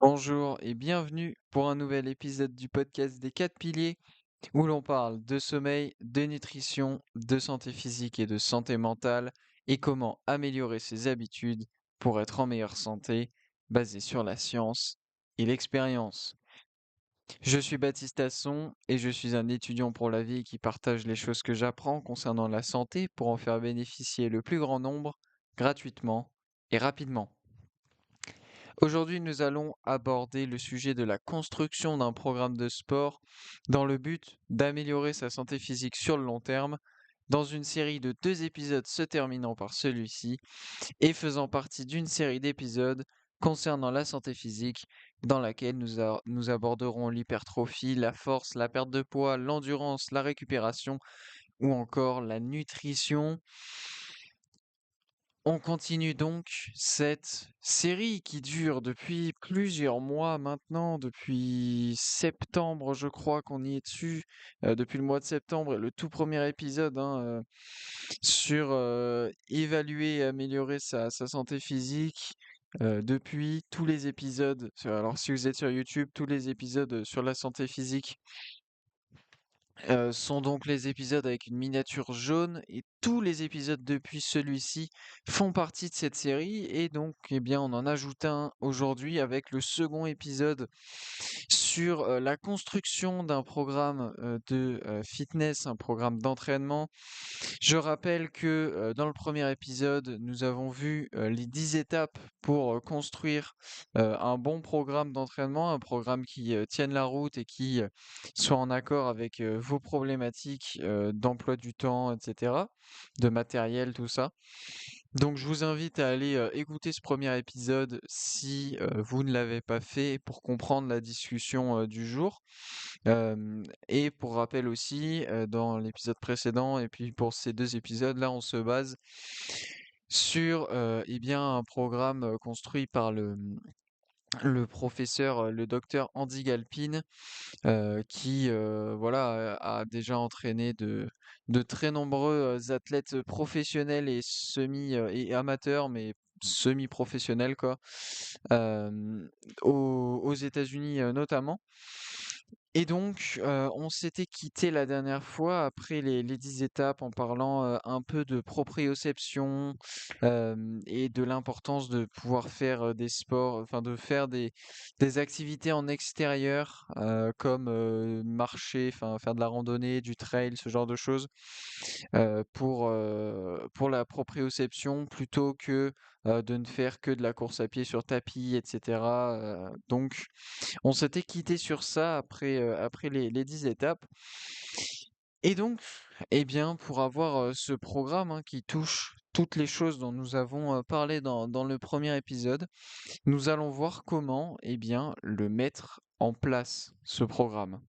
Bonjour et bienvenue pour un nouvel épisode du podcast des 4 piliers où l'on parle de sommeil, de nutrition, de santé physique et de santé mentale et comment améliorer ses habitudes pour être en meilleure santé basé sur la science et l'expérience. Je suis Baptiste Asson et je suis un étudiant pour la vie qui partage les choses que j'apprends concernant la santé pour en faire bénéficier le plus grand nombre gratuitement et rapidement. Aujourd'hui, nous allons aborder le sujet de la construction d'un programme de sport dans le but d'améliorer sa santé physique sur le long terme, dans une série de 2 épisodes se terminant par celui-ci et faisant partie d'une série d'épisodes concernant la santé physique dans laquelle nous aborderons l'hypertrophie, la force, la perte de poids, l'endurance, la récupération ou encore la nutrition. On continue donc cette série qui dure depuis plusieurs mois maintenant, depuis septembre, je crois qu'on y est dessus, depuis le mois de septembre et le tout premier épisode hein, sur évaluer et améliorer sa santé physique. Depuis tous les épisodes, alors si vous êtes sur YouTube, tous les épisodes sur la santé physique sont donc les épisodes avec une miniature jaune et tous les épisodes depuis celui-ci font partie de cette série et donc eh bien on en ajoute un aujourd'hui avec le second épisode sur la construction d'un programme de fitness, un programme d'entraînement. Je rappelle que dans le premier épisode, nous avons vu les 10 étapes pour construire un bon programme d'entraînement, un programme qui tienne la route et qui soit en accord avec vos problématiques d'emploi du temps, etc., de matériel, tout ça. Donc je vous invite à aller écouter ce premier épisode si vous ne l'avez pas fait pour comprendre la discussion du jour. Et pour rappel aussi, dans l'épisode précédent et puis pour ces 2 épisodes-là, on se base sur, eh bien, un programme, construit par le professeur, le docteur Andy Galpin, qui, voilà, a déjà entraîné de très nombreux, athlètes professionnels et et amateurs, mais semi-professionnels quoi, hem, aux États-Unis, notamment. Et donc, on s'était quitté la dernière fois après les 10 étapes en parlant, un peu de proprioception, et de l'importance de pouvoir faire, des sports, enfin de faire des activités en extérieur, comme, marcher, enfin faire de la randonnée, du trail, ce genre de choses, pour la proprioception plutôt que, de ne faire que de la course à pied sur tapis et cetera, donc on s'était quitté sur ça après les 10 étapes. Et donc, eh bien, pour avoir ce programme hein, qui touche toutes les choses dont nous avons parlé dans le premier épisode, nous allons voir comment, eh bien, le mettre en place, ce programme.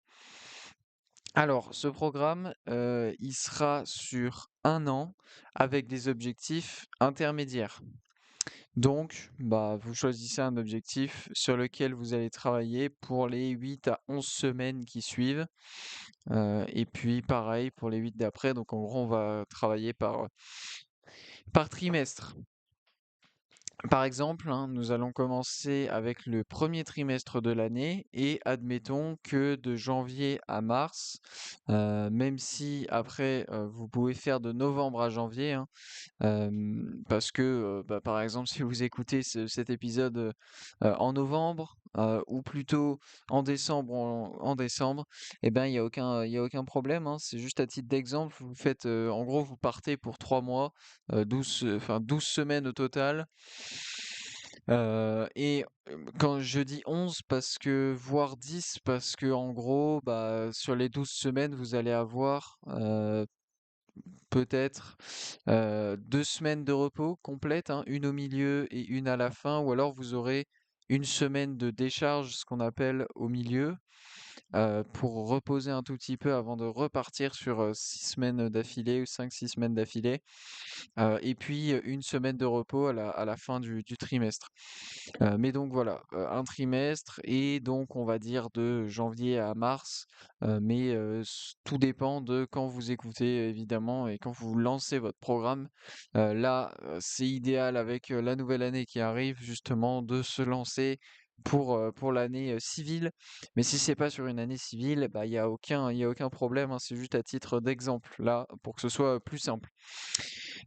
Alors, ce programme, il sera sur un an avec des objectifs intermédiaires. Donc, bah, vous choisissez un objectif sur lequel vous allez travailler pour les 8 à 11 semaines qui suivent. Et puis pareil pour les 8 d'après. Donc en gros, on va travailler par trimestre. Par exemple, hein, nous allons commencer avec le premier trimestre de l'année et admettons que de janvier à mars, même si après vous pouvez faire de novembre à janvier, hein, parce que, bah, par exemple, si vous écoutez cet épisode, en novembre, ou plutôt en décembre en décembre, et ben, il y a aucun problème, hein. C'est juste à titre d'exemple, vous faites, en gros, vous partez pour 3 mois, 12, enfin 12 semaines au total. Et quand je dis 11 parce que voire 10 parce que en gros, bah, sur les 12 semaines, vous allez avoir, peut-être 2 semaines de repos complètes, hein, une au milieu et une à la fin, ou alors vous aurez une semaine de décharge, ce qu'on appelle au milieu, pour reposer un tout petit peu avant de repartir sur 6 semaines d'affilée ou 5-6 semaines d'affilée, et puis 1 semaine de repos à la fin du trimestre. Mais donc voilà, un trimestre et donc on va dire de janvier à mars, mais tout dépend de quand vous écoutez évidemment et quand vous lancez votre programme. Là, c'est idéal avec, la nouvelle année qui arrive justement de se lancer pour l'année civile. Mais si c'est pas sur une année civile, bah, il y a aucun problème, hein, c'est juste à titre d'exemple, là, pour que ce soit plus simple.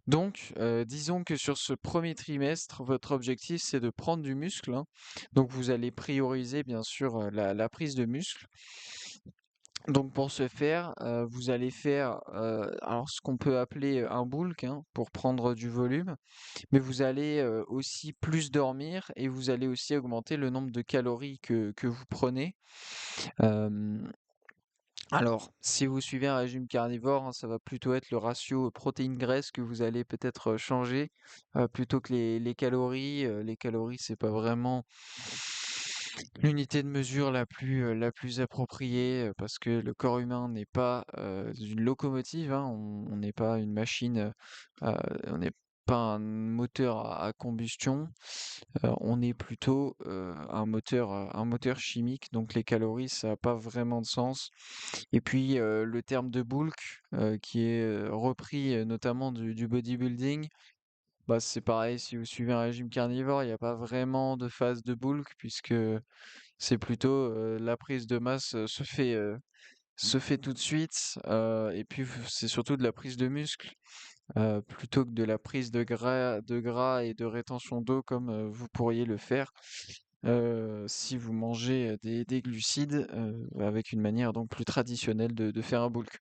Donc, disons que sur ce premier trimestre, votre objectif, c'est de prendre du muscle, hein. Donc, vous allez prioriser, bien sûr, la prise de muscle. Donc, pour ce faire, vous allez faire alors ce qu'on peut appeler un bulk, hein, pour prendre du volume, mais vous allez aussi plus dormir et vous allez aussi augmenter le nombre de calories que vous prenez. Euh, alors, si vous suivez un régime carnivore, hein, ça va plutôt être le ratio protéines-graisses que vous allez peut-être changer plutôt que les calories. Les calories, c'est pas vraiment l'unité de mesure la plus appropriée parce que le corps humain n'est pas une locomotive, hein, on n'est pas une machine, on n'est pas un moteur à combustion, on est plutôt un moteur chimique, donc les calories, ça n'a pas vraiment de sens. Et puis le terme de bulk, qui est repris notamment du bodybuilding, bah, c'est pareil, si vous suivez un régime carnivore, il n'y a pas vraiment de phase de bulk, puisque c'est plutôt la prise de masse se fait tout de suite, et puis c'est surtout de la prise de muscle, plutôt que de la prise de gras et de rétention d'eau comme vous pourriez le faire si vous mangez des glucides avec une manière donc plus traditionnelle de faire un bulk.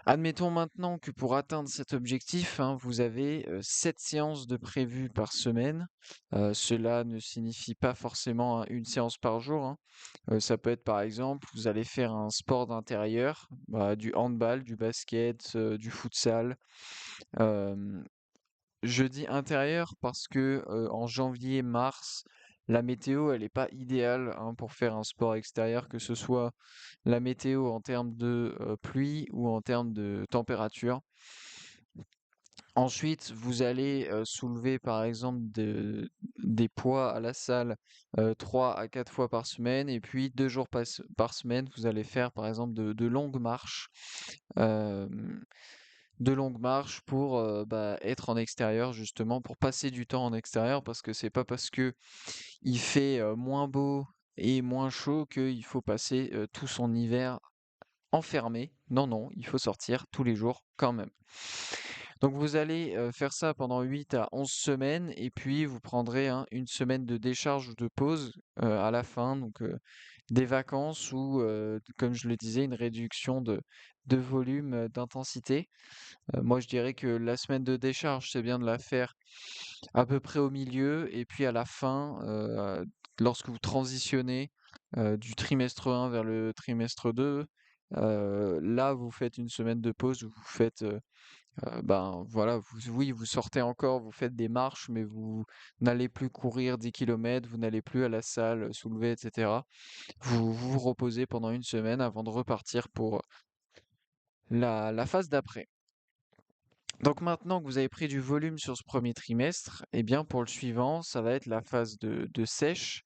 Admettons maintenant que pour atteindre cet objectif, hein, vous avez 7 séances de prévues par semaine. Cela ne signifie pas forcément hein, une séance par jour, hein. Ça peut être par exemple, vous allez faire un sport d'intérieur, bah, du handball, du basket, du futsal. Euh, je dis intérieur parce que en janvier, mars, la météo, elle n'est pas idéale hein, pour faire un sport extérieur, que ce soit la météo en termes de pluie ou en termes de température. Ensuite, vous allez soulever par exemple des poids à la salle 3 à 4 fois par semaine et puis 2 jours par semaine, vous allez faire par exemple de longues marches. euh, de longues marches pour bah, être en extérieur justement, pour passer du temps en extérieur parce que c'est pas parce que il fait moins beau et moins chaud qu'il faut passer tout son hiver enfermé. Non, non, il faut sortir tous les jours quand même. Donc vous allez faire ça pendant 8 à 11 semaines et puis vous prendrez hein, une semaine de décharge ou de pause à la fin, donc des vacances ou, comme je le disais, une réduction de volume, d'intensité. Moi je dirais que la semaine de décharge, c'est bien de la faire à peu près au milieu et puis à la fin, lorsque vous transitionnez du trimestre 1 vers le trimestre 2, là vous faites une semaine de pause où vous faites ben voilà, oui, vous sortez encore, vous faites des marches, mais vous n'allez plus courir 10 kilomètres, vous n'allez plus à la salle soulever, etc. Vous vous reposez pendant une semaine avant de repartir pour la phase d'après. Donc maintenant que vous avez pris du volume sur ce premier trimestre, eh bien pour le suivant, ça va être la phase de sèche.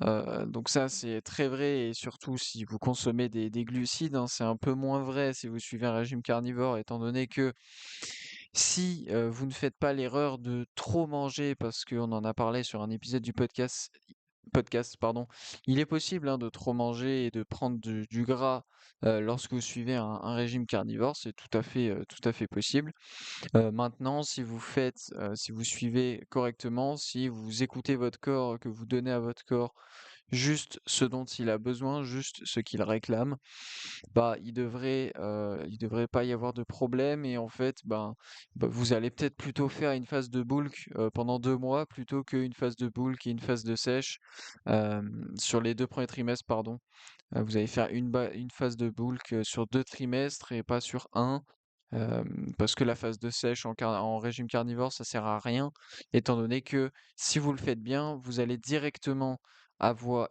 Donc ça, c'est très vrai et surtout si vous consommez des glucides, hein, c'est un peu moins vrai si vous suivez un régime carnivore, étant donné que si vous ne faites pas l'erreur de trop manger, parce qu'on en a parlé sur un épisode du podcast, pardon, il est possible hein, de trop manger et de prendre du gras lorsque vous suivez un régime carnivore, c'est tout à fait possible. Maintenant, si vous suivez correctement, si vous écoutez votre corps, que vous donnez à votre corps juste ce dont il a besoin, juste ce qu'il réclame, bah, il devrait pas y avoir de problème et en fait, ben, vous allez peut-être plutôt faire une phase de bulk pendant 2 mois plutôt qu'une phase de bulk et une phase de sèche sur les 2 premiers trimestres, pardon. Vous allez faire une phase de bulk sur 2 trimestres et pas sur un. Parce que la phase de sèche en régime carnivore, ça sert à rien, étant donné que si vous le faites bien, vous allez directement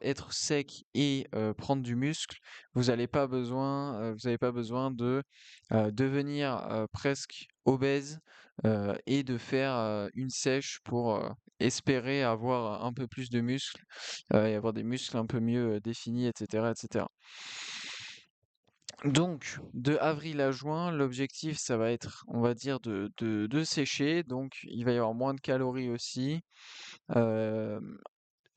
être sec et prendre du muscle. Vous n'avez pas besoin de devenir presque obèse et de faire une sèche pour espérer avoir un peu plus de muscles et avoir des muscles un peu mieux définis, etc., etc. Donc, de avril à juin, l'objectif, ça va être, on va dire, de sécher. Donc, il va y avoir moins de calories aussi. Euh,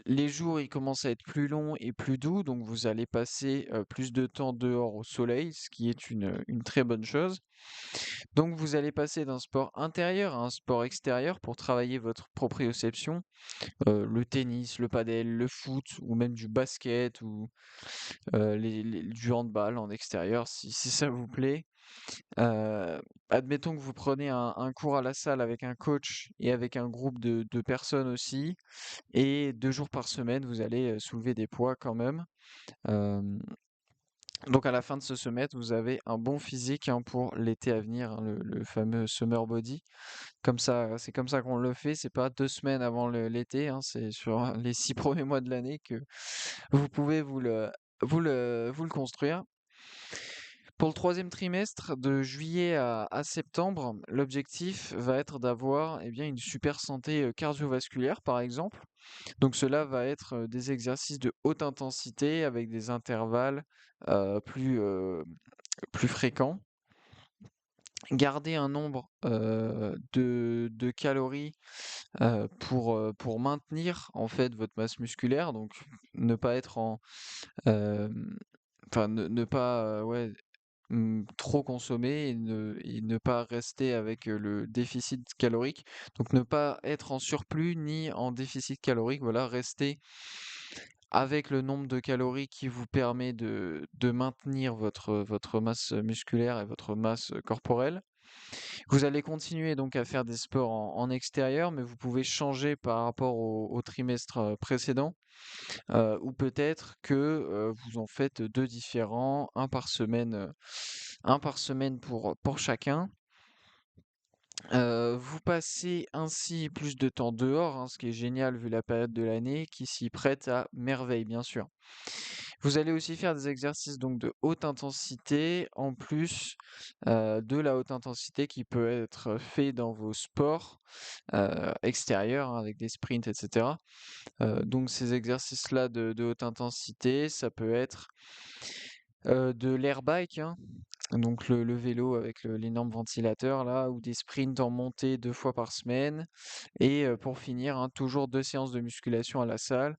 les jours, ils commencent à être plus longs et plus doux, donc vous allez passer plus de temps dehors au soleil, ce qui est une très bonne chose. Donc vous allez passer d'un sport intérieur à un sport extérieur pour travailler votre proprioception, le tennis, le padel, le foot, ou même du basket, ou du handball en extérieur, si ça vous plaît. Euh, Admettons que vous prenez un cours à la salle avec un coach et avec un groupe de personnes aussi, et 2 jours par semaine, vous allez soulever des poids quand même. Euh, donc à la fin de ce semestre, vous avez un bon physique hein, pour l'été à venir, hein, le fameux summer body. Comme ça, c'est comme ça qu'on le fait. C'est pas 2 semaines avant l'été, hein, c'est sur les 6 premiers mois de l'année que vous pouvez vous le construire. Pour le troisième trimestre, de juillet à septembre, l'objectif va être d'avoir eh bien, une super santé cardiovasculaire, par exemple. Donc cela va être des exercices de haute intensité avec des intervalles plus fréquents. Garder un nombre de calories pour maintenir en fait votre masse musculaire, donc ne pas être euh, enfin ne pas ouais, trop consommer et ne pas rester avec le déficit calorique. Donc ne pas être en surplus ni en déficit calorique, voilà, rester avec le nombre de calories qui vous permet de maintenir votre masse musculaire et votre masse corporelle. Vous allez continuer donc à faire des sports en extérieur, mais vous pouvez changer par rapport au trimestre précédent, ou peut-être que vous en faites deux différents, un par semaine pour chacun. Vous passez ainsi plus de temps dehors, hein, ce qui est génial vu la période de l'année, qui s'y prête à merveille, bien sûr. Vous allez aussi faire des exercices donc de haute intensité, en plus de la haute intensité qui peut être fait dans vos sports extérieurs, hein, avec des sprints, etc. Donc ces exercices-là de haute intensité, ça peut être de l'air bike, hein, donc le vélo avec l'énorme ventilateur là, ou des sprints en montée 2 fois par semaine. Et pour finir, hein, toujours 2 séances de musculation à la salle,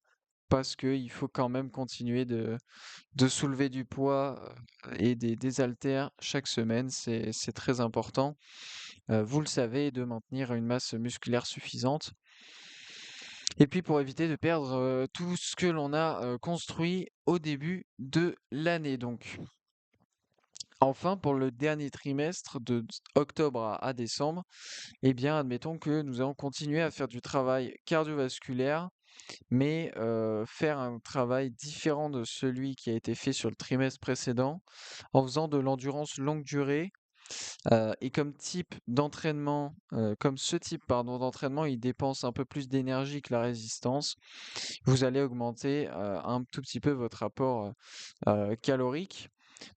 parce qu'il faut quand même continuer de soulever du poids et des haltères chaque semaine, c'est très important. Vous le savez, de maintenir une masse musculaire suffisante. Et puis pour éviter de perdre tout ce que l'on a construit au début de l'année. Donc, enfin, pour le dernier trimestre de octobre à décembre, eh bien, admettons que nous allons continuer à faire du travail cardiovasculaire, mais faire un travail différent de celui qui a été fait sur le trimestre précédent, en faisant de l'endurance longue durée. Et comme ce type, pardon, d'entraînement, il dépense un peu plus d'énergie que la résistance, vous allez augmenter un tout petit peu votre apport calorique.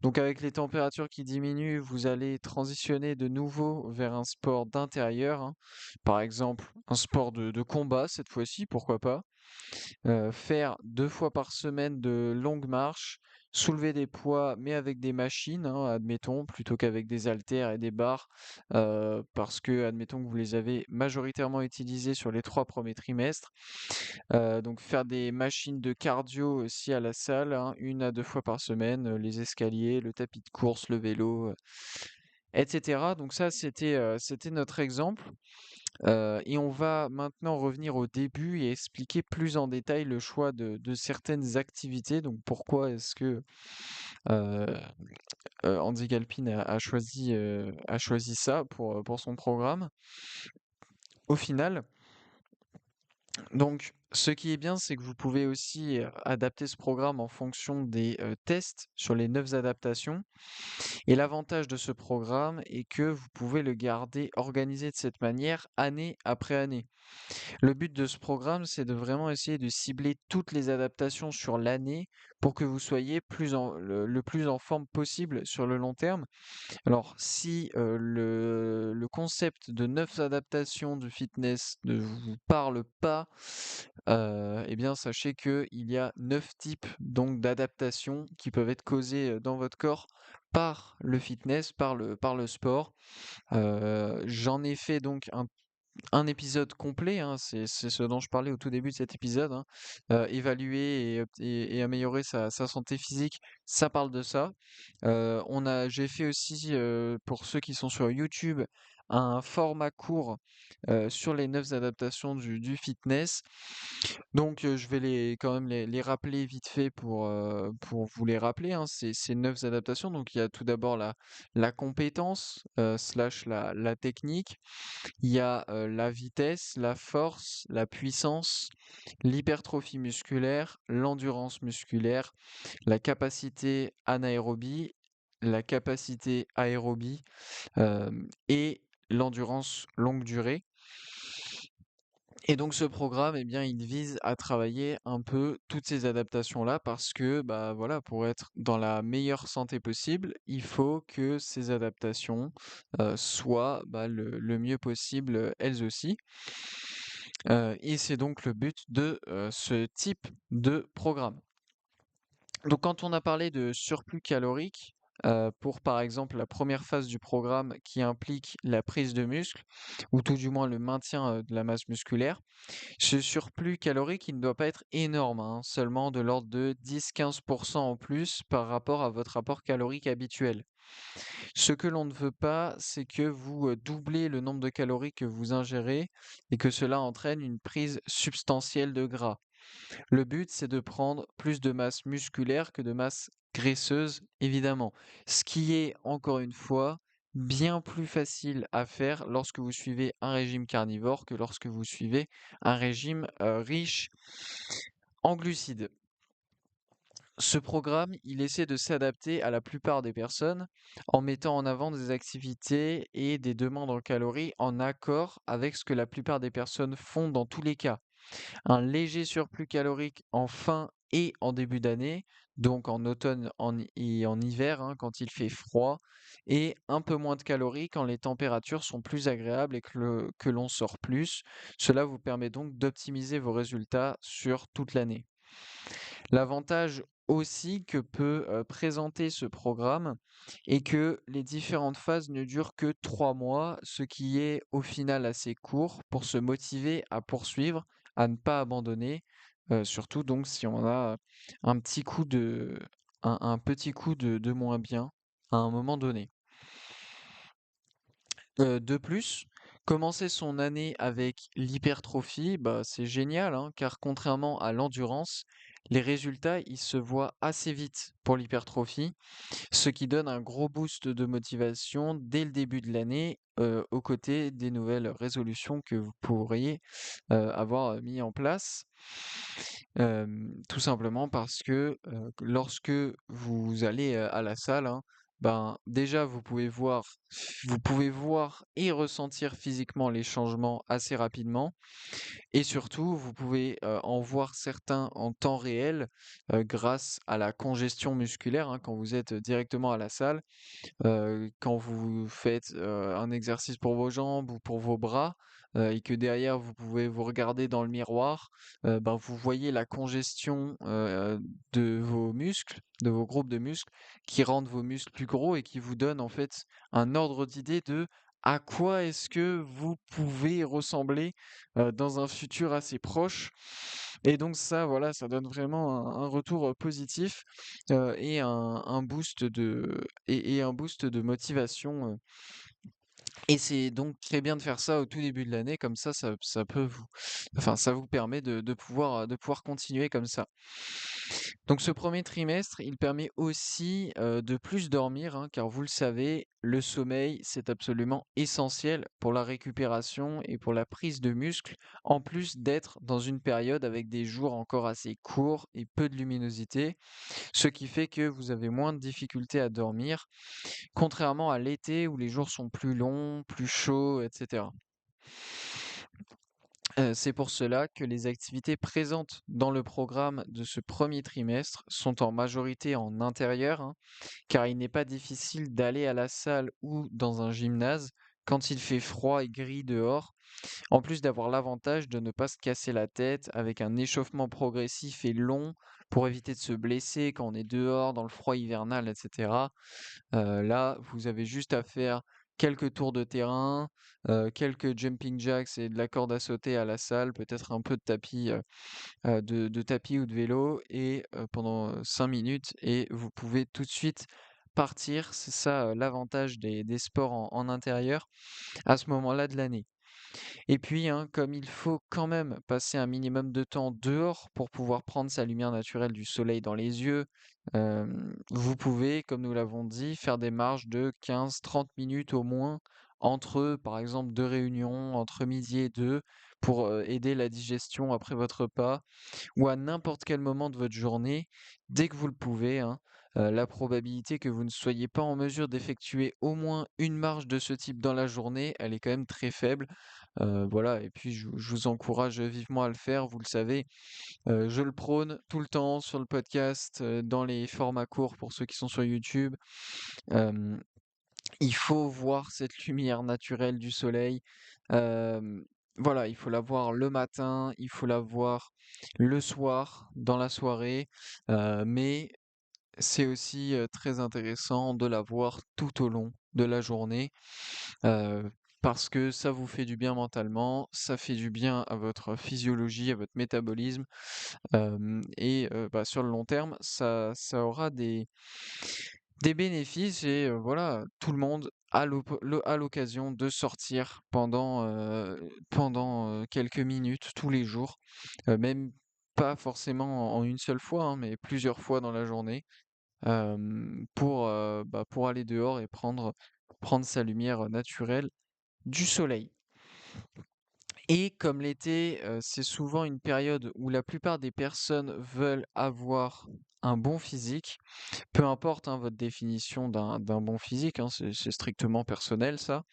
Donc avec les températures qui diminuent, vous allez transitionner de nouveau vers un sport d'intérieur, hein. Par exemple, un sport de combat cette fois-ci, pourquoi pas. Faire 2 fois par semaine de longues marches, soulever des poids, mais avec des machines, hein, admettons, plutôt qu'avec des haltères et des barres, parce que, admettons que vous les avez majoritairement utilisés sur les 3 premiers trimestres. Donc faire des machines de cardio aussi à la salle, hein, 1 à 2 fois par semaine, les escaliers, le tapis de course, le vélo, etc. Donc ça, c'était notre exemple. Et on va maintenant revenir au début et expliquer plus en détail le choix de certaines activités. Donc pourquoi est-ce que euh, Andy Galpin a choisi ça pour son programme. Au final, donc ce qui est bien, c'est que vous pouvez aussi adapter ce programme en fonction des tests sur les 9 adaptations. Et l'avantage de ce programme est que vous pouvez le garder organisé de cette manière année après année. Le but de ce programme, c'est de vraiment essayer de cibler toutes les adaptations sur l'année pour que vous soyez le plus en forme possible sur le long terme. Alors, si le concept de 9 adaptations de fitness ne vous parle pas, eh bien, sachez qu'il y a 9 types donc d'adaptations qui peuvent être causées dans votre corps par le fitness, par le sport. J'en ai fait donc un un épisode complet, hein, c'est ce dont je parlais au tout début de cet épisode, hein. Évaluer et améliorer sa santé physique, ça parle de ça. J'ai fait aussi, pour ceux qui sont sur YouTube, un format court sur les 9 adaptations du fitness. Donc, je vais quand même les rappeler vite fait pour vous les rappeler, hein, ces 9 adaptations. Donc, il y a tout d'abord la compétence slash la technique. Il y a la vitesse, la force, la puissance, l'hypertrophie musculaire, l'endurance musculaire, la capacité anaérobie, la capacité aérobie et l'endurance longue durée. Et donc ce programme, eh bien, il vise à travailler un peu toutes ces adaptations-là parce que, bah voilà, pour être dans la meilleure santé possible, il faut que ces adaptations soient bah, le mieux possible elles aussi. Et c'est donc le but de ce type de programme. Donc quand on a parlé de surplus calorique, pour par exemple la première phase du programme qui implique la prise de muscle, ou tout du moins le maintien de la masse musculaire, ce surplus calorique, il ne doit pas être énorme, hein, seulement de l'ordre de 10-15% en plus par rapport à votre rapport calorique habituel. Ce que l'on ne veut pas, c'est que vous doublez le nombre de calories que vous ingérez et que cela entraîne une prise substantielle de gras. Le but, c'est de prendre plus de masse musculaire que de masse graisseuse, évidemment. Ce qui est, encore une fois, bien plus facile à faire lorsque vous suivez un régime carnivore que lorsque vous suivez un régime riche en glucides. Ce programme, il essaie de s'adapter à la plupart des personnes en mettant en avant des activités et des demandes en calories en accord avec ce que la plupart des personnes font dans tous les cas. Un léger surplus calorique en fin et en début d'année, donc en automne et en hiver, hein, quand il fait froid, et un peu moins de calories quand les températures sont plus agréables et que l'on sort plus. Cela vous permet donc d'optimiser vos résultats sur toute l'année. L'avantage aussi que peut présenter ce programme est que les différentes phases ne durent que 3 mois, ce qui est au final assez court pour se motiver à poursuivre, à ne pas abandonner, surtout donc si on a un petit coup un petit coup de moins bien à un moment donné. De plus, commencer son année avec l'hypertrophie, bah, c'est génial, hein, car contrairement à l'endurance, les résultats, ils se voient assez vite pour l'hypertrophie, ce qui donne un gros boost de motivation dès le début de l'année, aux côtés des nouvelles résolutions que vous pourriez avoir mis en place. Tout simplement parce que lorsque vous allez à la salle, hein, ben, déjà vous pouvez voir et ressentir physiquement les changements assez rapidement. Et surtout, vous pouvez en voir certains en temps réel grâce à la congestion musculaire, hein, quand vous êtes directement à la salle. Quand vous faites un exercice pour vos jambes ou pour vos bras, et que derrière vous pouvez vous regarder dans le miroir, ben, vous voyez la congestion de vos muscles, de vos groupes de muscles, qui rendent vos muscles plus gros et qui vous donnent en fait un ordre d'idée de à quoi est-ce que vous pouvez ressembler dans un futur assez proche. Et donc ça, voilà, ça donne vraiment un retour positif et un boost et un boost de motivation. Et c'est donc très bien de faire ça au tout début de l'année, comme ça peut enfin, ça vous permet de pouvoir continuer comme ça. Donc ce premier trimestre, il permet aussi de plus dormir, hein, car vous le savez, le sommeil, c'est absolument essentiel pour la récupération et pour la prise de muscle, en plus d'être dans une période avec des jours encore assez courts et peu de luminosité, ce qui fait que vous avez moins de difficultés à dormir, contrairement à l'été où les jours sont plus longs, plus chauds, etc. C'est pour cela que les activités présentes dans le programme de ce premier trimestre sont en majorité en intérieur, hein, car il n'est pas difficile d'aller à la salle ou dans un gymnase quand il fait froid et gris dehors, en plus d'avoir l'avantage de ne pas se casser la tête avec un échauffement progressif et long pour éviter de se blesser quand on est dehors dans le froid hivernal, etc. Là, vous avez juste à faire quelques tours de terrain, quelques jumping jacks et de la corde à sauter à la salle, peut-être un peu de tapis, de tapis ou de vélo et pendant, 5 minutes et vous pouvez tout de suite partir. C'est ça, l'avantage des sports en intérieur à ce moment-là de l'année. Et puis, hein, comme il faut quand même passer un minimum de temps dehors pour pouvoir prendre sa lumière naturelle du soleil dans les yeux, vous pouvez, comme nous l'avons dit, faire des marches de 15-30 minutes au moins entre, par exemple, 2 réunions, entre midi et 2, pour aider la digestion après votre repas ou à n'importe quel moment de votre journée, dès que vous le pouvez, hein. La probabilité que vous ne soyez pas en mesure d'effectuer au moins une marche de ce type dans la journée, elle est quand même très faible. Voilà, et puis je vous encourage vivement à le faire, vous le savez. Je le prône tout le temps sur le podcast, dans les formats courts pour ceux qui sont sur YouTube. Hem, il faut voir cette lumière naturelle du soleil. Hem, voilà, il faut la voir le matin, il faut la voir le soir, dans la soirée, mais c'est aussi, très intéressant de la voir tout au long de la journée, heu, parce que ça vous fait du bien mentalement, ça fait du bien à votre physiologie, à votre métabolisme, et bah, sur le long terme, ça aura des bénéfices et voilà, tout le monde a l'occasion de sortir pendant quelques minutes tous les jours, même pas forcément en une seule fois, hein, mais plusieurs fois dans la journée, bah, pour aller dehors et prendre sa lumière naturelle du soleil. Et comme l'été, c'est souvent une période où la plupart des personnes veulent avoir un bon physique, peu importe, hein, votre définition d'un bon physique, hein, c'est strictement personnel ça.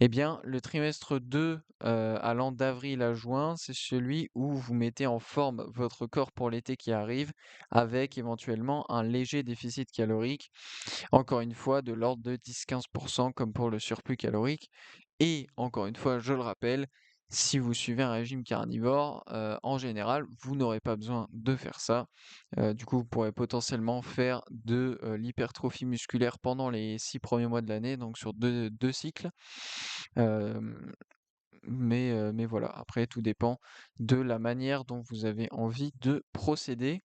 Eh bien, le trimestre 2, allant d'avril à juin, c'est celui où vous mettez en forme votre corps pour l'été qui arrive, avec éventuellement un léger déficit calorique, encore une fois de l'ordre de 10-15 comme pour le surplus calorique. Et encore une fois, je le rappelle, si vous suivez un régime carnivore, en général, vous n'aurez pas besoin de faire ça. Du coup, vous pourrez potentiellement faire de, l'hypertrophie musculaire pendant les 6 premiers mois de l'année, donc sur deux cycles. Hem, mais voilà, après tout dépend de la manière dont vous avez envie de procéder.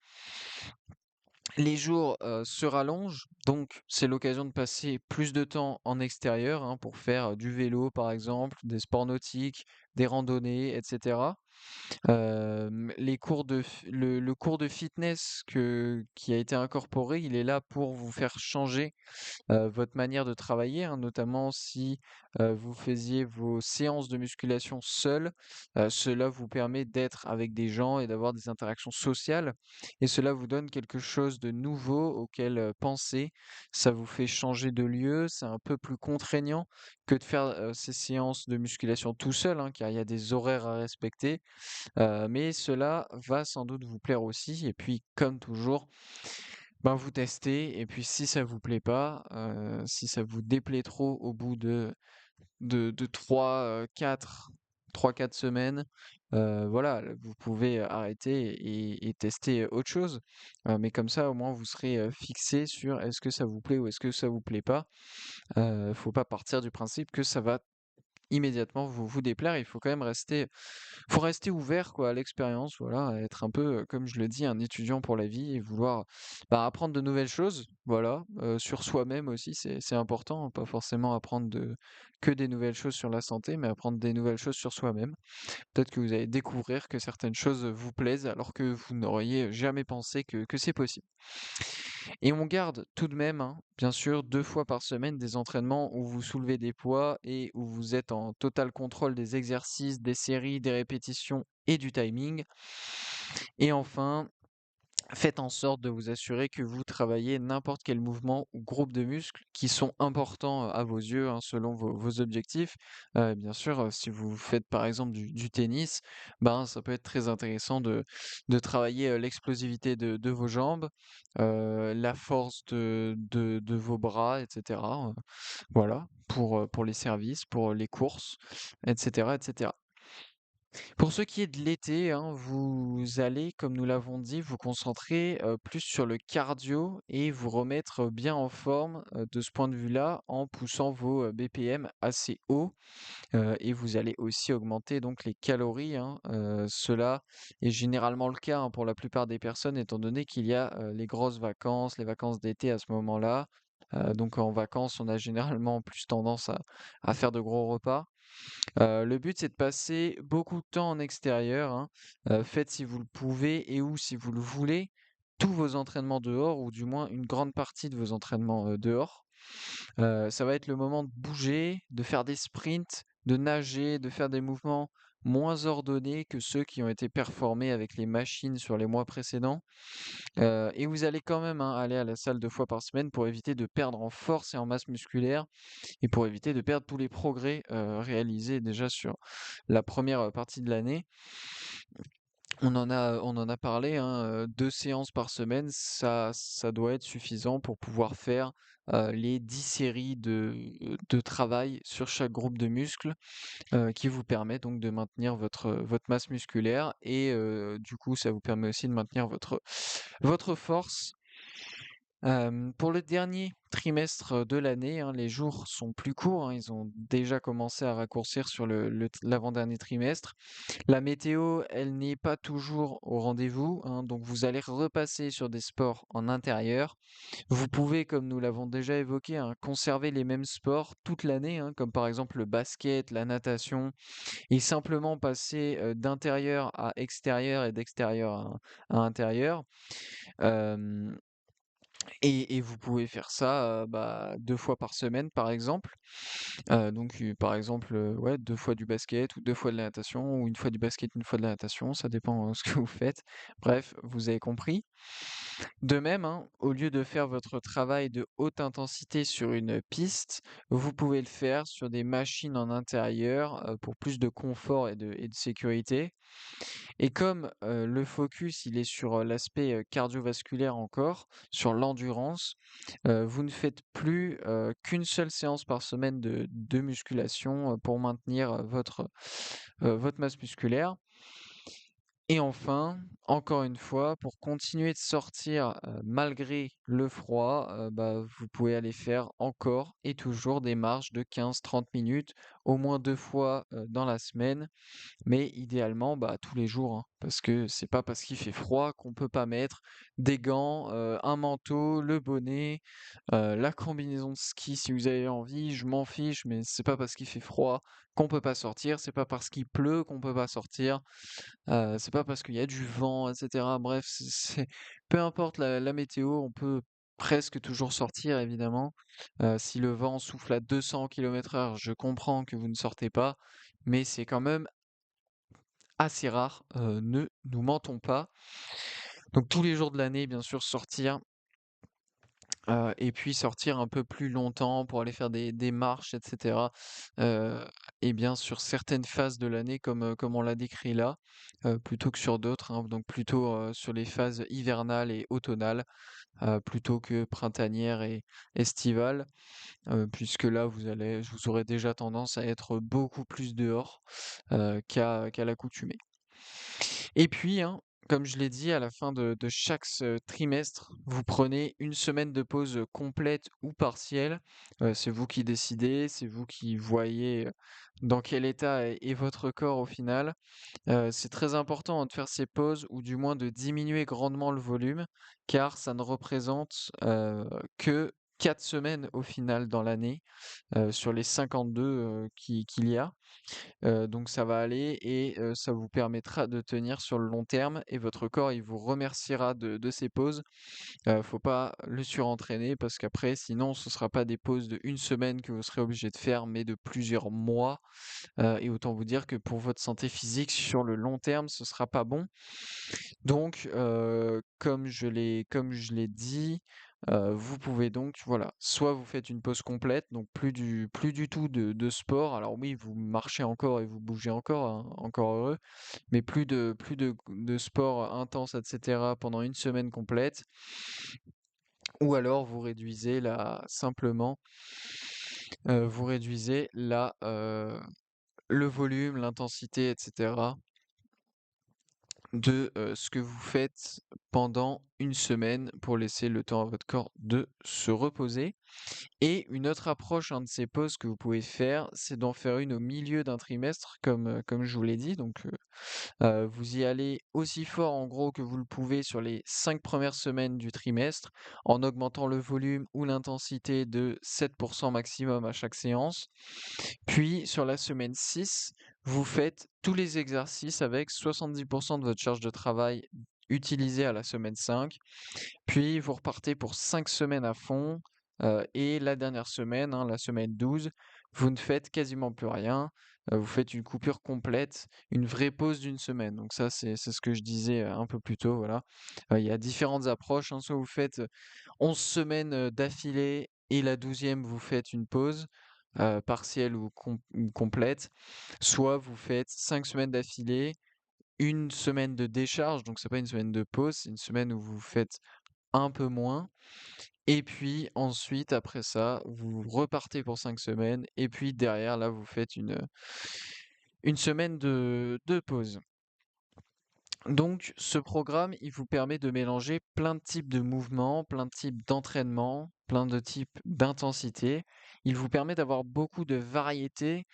Les jours, se rallongent, donc c'est l'occasion de passer plus de temps en extérieur, hein, pour faire, du vélo par exemple, des sports nautiques, des randonnées et cetera. Les cours de f le cours de fitness qui a été incorporé, il est là pour vous faire changer votre manière de travailler, hein, notamment si vous faisiez vos séances de musculation seul, cela vous permet d'être avec des gens et d'avoir des interactions sociales, et cela vous donne quelque chose de nouveau auquel penser. Ça vous fait changer de lieu, c'est un peu plus contraignant que de faire ces séances de musculation tout seul, hein, car il y a des horaires à respecter, mais cela va sans doute vous plaire aussi. Et puis, comme toujours, ben, vous testez et puis si ça vous plaît pas, si ça vous déplaît trop au bout de 3-4 semaines, voilà, vous pouvez arrêter et tester autre chose. Mais comme ça, au moins, vous serez, fixé sur est-ce que ça vous plaît ou est-ce que ça vous plaît pas? Faut pas partir du principe que ça va immédiatement vous déplaire. Il faut quand même rester ouvert quoi à l'expérience, voilà, être un peu, comme je le dis, un étudiant pour la vie et vouloir, bah, apprendre de nouvelles choses, voilà, sur soi-même aussi, c'est important, hein, pas forcément apprendre que des nouvelles choses sur la santé, mais apprendre des nouvelles choses sur soi-même. Peut-être que vous allez découvrir que certaines choses vous plaisent alors que vous n'auriez jamais pensé que c'est possible. Et on garde tout de même, hein, bien sûr, 2 fois par semaine des entraînements où vous soulevez des poids et où vous êtes en total contrôle des exercices, des séries, des répétitions et du timing. Et enfin, faites en sorte de vous assurer que vous travaillez n'importe quel mouvement ou groupe de muscles qui sont importants à vos yeux, hein, selon vos objectifs. Bien sûr, si vous faites par exemple du tennis, ben, ça peut être très intéressant de travailler l'explosivité de vos jambes, la force de vos bras, etc. Voilà, pour les services, pour les courses, etc., etc. Pour ce qui est de l'été, hein, vous allez, comme nous l'avons dit, vous concentrer plus sur le cardio et vous remettre bien en forme de ce point de vue-là en poussant vos BPM assez haut. Et vous allez aussi augmenter donc les calories, hein. Cela est généralement le cas, hein, pour la plupart des personnes, étant donné qu'il y a les grosses vacances, les vacances d'été à ce moment-là. Donc en vacances, on a généralement plus tendance à faire de gros repas. Le but, c'est de passer beaucoup de temps en extérieur, hein. Faites si vous le pouvez et ou si vous le voulez, tous vos entraînements dehors ou du moins une grande partie de vos entraînements dehors. Ça va être le moment de bouger, de faire des sprints, de nager, de faire des mouvements moins ordonnés que ceux qui ont été performés avec les machines sur les mois précédents. Et vous allez quand même, hein, aller à la salle 2 fois par semaine pour éviter de perdre en force et en masse musculaire et pour éviter de perdre tous les progrès, réalisés déjà sur la première partie de l'année. On en a parlé, hein, 2 séances par semaine, ça doit être suffisant pour pouvoir faire, les 10 séries de travail sur chaque groupe de muscles, qui vous permet donc de maintenir votre masse musculaire et du coup, ça vous permet aussi de maintenir votre force. Pour le dernier trimestre de l'année, hein, les jours sont plus courts, hein, ils ont déjà commencé à raccourcir sur l'avant-dernier trimestre. La météo, elle n'est pas toujours au rendez-vous, hein, donc vous allez repasser sur des sports en intérieur. Vous pouvez, comme nous l'avons déjà évoqué, hein, conserver les mêmes sports toute l'année, hein, comme par exemple le basket, la natation, et simplement passer d'intérieur à extérieur et d'extérieur à intérieur. Euh, et vous pouvez faire ça, bah, 2 fois par semaine, par exemple. Donc, par exemple, ouais, 2 fois du basket ou 2 fois de la natation ou une fois du basket, une fois de la natation, ça dépend, ce que vous faites. Bref, vous avez compris. De même, hein, au lieu de faire votre travail de haute intensité sur une piste, vous pouvez le faire sur des machines en intérieur, pour plus de confort et de sécurité. Et comme, le focus, il est sur, l'aspect, cardiovasculaire encore, sur l'endurance, vous ne faites plus, qu'une seule séance par semaine de musculation, pour maintenir, votre masse musculaire. Et enfin, encore une fois, pour continuer de sortir, malgré le froid, bah, vous pouvez aller faire encore et toujours des marches de 15-30 minutes, au moins 2 fois, dans la semaine. Mais idéalement, bah, tous les jours, hein, parce que c'est pas parce qu'il fait froid qu'on peut pas mettre des gants, un manteau, le bonnet, la combinaison de ski si vous avez envie, je m'en fiche, mais c'est pas parce qu'il fait froid qu'on peut pas sortir, c'est pas parce qu'il pleut qu'on peut pas sortir, c'est pas parce qu'il y a du vent, et cetera. Bref, peu importe la météo, on peut presque toujours sortir évidemment. Si le vent souffle à 200 km/h, je comprends que vous ne sortez pas, mais c'est quand même assez rare, ne nous mentons pas. Donc tous les jours de l'année, bien sûr, sortir, et puis sortir un peu plus longtemps pour aller faire des marches, et cetera. Heu et bien sur certaines phases de l'année comme on l'a décrit là, plutôt que sur d'autres, hein, donc plutôt, sur les phases hivernales et automnales, plutôt que printanières et estivales, puisque là vous aurez déjà tendance à être beaucoup plus dehors, qu'à l'accoutumée. Et puis, hein, comme je l'ai dit, à la fin de chaque trimestre, vous prenez une semaine de pause complète ou partielle. C'est vous qui décidez, c'est vous qui voyez dans quel état est votre corps au final. C'est très important, hein, de faire ces pauses ou du moins de diminuer grandement le volume, car ça ne représente que 4 semaines au final dans l'année, sur les 52 qu'il y a. Donc ça va aller et ça vous permettra de tenir sur le long terme et votre corps, il vous remerciera de ces pauses. Faut pas le surentraîner parce qu'après sinon ce sera pas des pauses de une semaine que vous serez obligé de faire, mais de plusieurs mois, et autant vous dire que pour votre santé physique sur le long terme, ce sera pas bon. Donc, comme je l'ai dit, vous pouvez donc, voilà, soit vous faites une pause complète, donc plus du tout de sport. Alors oui, vous marchez encore et vous bougez encore, hein, encore heureux, mais plus de sport intense, et cetera, pendant une semaine complète. Ou alors vous réduisez la simplement, vous réduisez le volume, l'intensité, etc. de ce que vous faites pendant une semaine pour laisser le temps à votre corps de se reposer. Et une autre approche, de ces pauses que vous pouvez faire, c'est d'en faire une au milieu d'un trimestre, comme je vous l'ai dit. Donc, vous y allez aussi fort en gros que vous le pouvez sur les 5 premières semaines du trimestre, en augmentant le volume ou l'intensité de 7% maximum à chaque séance. Puis sur la semaine 6, vous faites tous les exercices avec 70% de votre charge de travail utilisée à la semaine 5. Puis vous repartez pour 5 semaines à fond. Et la dernière semaine, la semaine 12, vous ne faites quasiment plus rien. Vous faites une coupure complète, une vraie pause d'une semaine. Donc ça, c'est ce que je disais un peu plus tôt. Voilà. Il y a différentes approches, hein. Soit vous faites 11 semaines d'affilée et la 12e, vous faites une pause partielle ou complète. Soit vous faites 5 semaines d'affilée, une semaine de décharge, donc c'est pas une semaine de pause, c'est une semaine où vous faites un peu moins. Et puis ensuite, après ça, vous repartez pour 5 semaines. Et puis derrière, là, vous faites une semaine de pause. Donc, ce programme, il vous permet de mélanger plein de types de mouvements, plein de types d'entraînement, plein de types d'intensité. Il vous permet d'avoir beaucoup de variété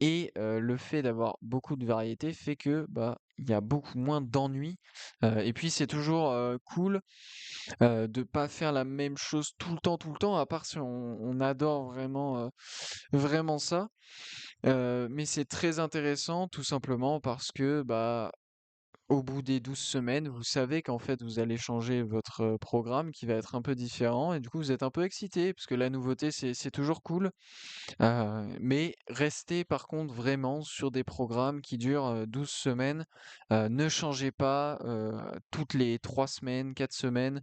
et le fait d'avoir beaucoup de variété fait que bah il y a beaucoup moins d'ennuis. Et puis c'est toujours cool de pas faire la même chose tout le temps, à part si on adore vraiment ça. Mais c'est très intéressant tout simplement parce que bah au bout des 12 semaines, vous savez qu'en fait, vous allez changer votre programme qui va être un peu différent et du coup, vous êtes un peu excité parce que la nouveauté, c'est toujours cool. Mais restez par contre vraiment sur des programmes qui durent 12 semaines. Ne changez pas toutes les 3 semaines, 4 semaines.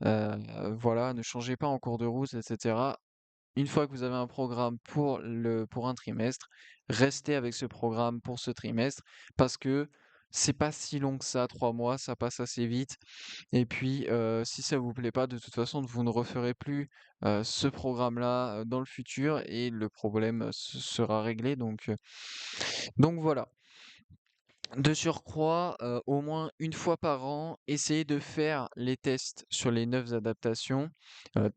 Voilà, ne changez pas en cours de route, etc. Une fois que vous avez un programme pour un trimestre, restez avec ce programme pour ce trimestre parce que c'est pas si long que ça, 3 mois, ça passe assez vite. Et puis, si ça vous plaît pas, de toute façon, vous ne referez plus ce programme-là dans le futur et le problème sera réglé. Donc voilà. De surcroît, au moins une fois par an, essayez de faire les tests sur les 9 adaptations,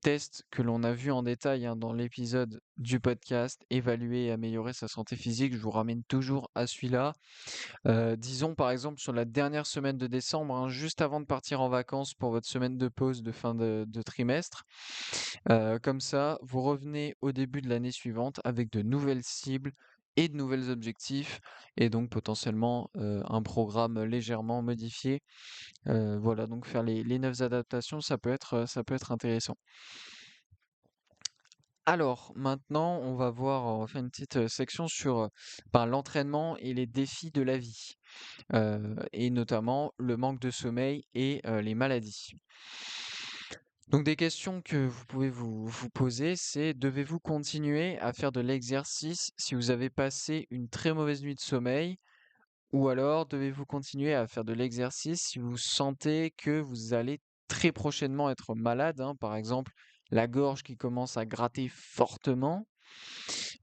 tests que l'on a vus en détail, dans l'épisode du podcast «Évaluer et améliorer sa santé physique». Je vous ramène toujours à celui-là. Disons par exemple sur la dernière semaine de décembre, juste avant de partir en vacances pour votre semaine de pause de fin de trimestre. Comme ça, vous revenez au début de l'année suivante avec de nouvelles cibles et de nouvelles objectifs et donc potentiellement un programme légèrement modifié. Voilà, donc faire les 9 adaptations, ça peut être intéressant. Alors, maintenant, on va faire une petite section sur l'entraînement et les défis de la vie, et notamment le manque de sommeil et les maladies. Donc des questions que vous pouvez vous poser, c'est devez-vous continuer à faire de l'exercice si vous avez passé une très mauvaise nuit de sommeil, ou alors devez-vous continuer à faire de l'exercice si vous sentez que vous allez très prochainement être malade, par exemple la gorge qui commence à gratter fortement.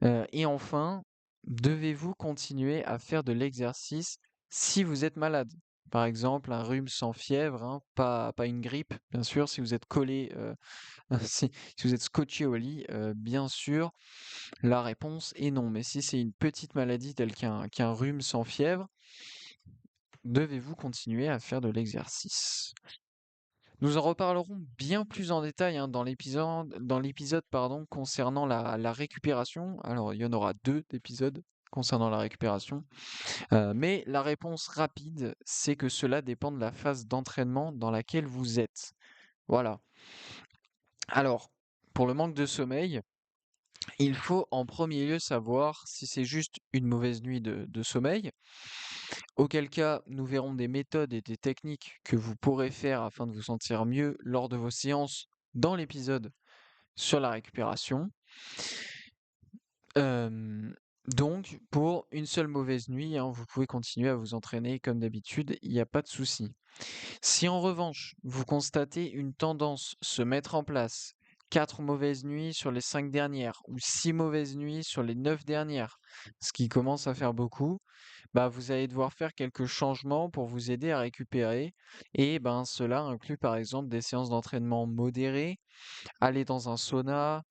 Et enfin, devez-vous continuer à faire de l'exercice si vous êtes malade? Par exemple, un rhume sans fièvre, pas une grippe, bien sûr, si vous êtes collé, si vous êtes scotché au lit, bien sûr, la réponse est non. Mais si c'est une petite maladie telle qu'un rhume sans fièvre, devez-vous continuer à faire de l'exercice? Nous en reparlerons bien plus en détail dans l'épisode pardon, concernant la récupération. Alors, il y en aura deux épisodes concernant la récupération. Mais la réponse rapide, c'est que cela dépend de la phase d'entraînement dans laquelle vous êtes. Voilà. Alors, pour le manque de sommeil, il faut en premier lieu savoir si c'est juste une mauvaise nuit de sommeil, auquel cas nous verrons des méthodes et des techniques que vous pourrez faire afin de vous sentir mieux lors de vos séances dans l'épisode sur la récupération. Donc, pour une seule mauvaise nuit, vous pouvez continuer à vous entraîner comme d'habitude, il n'y a pas de souci. Si en revanche, vous constatez une tendance se mettre en place 4 mauvaises nuits sur les 5 dernières ou 6 mauvaises nuits sur les 9 dernières, ce qui commence à faire beaucoup, bah, vous allez devoir faire quelques changements pour vous aider à récupérer. Et ben, cela inclut par exemple des séances d'entraînement modérées, aller dans un sauna,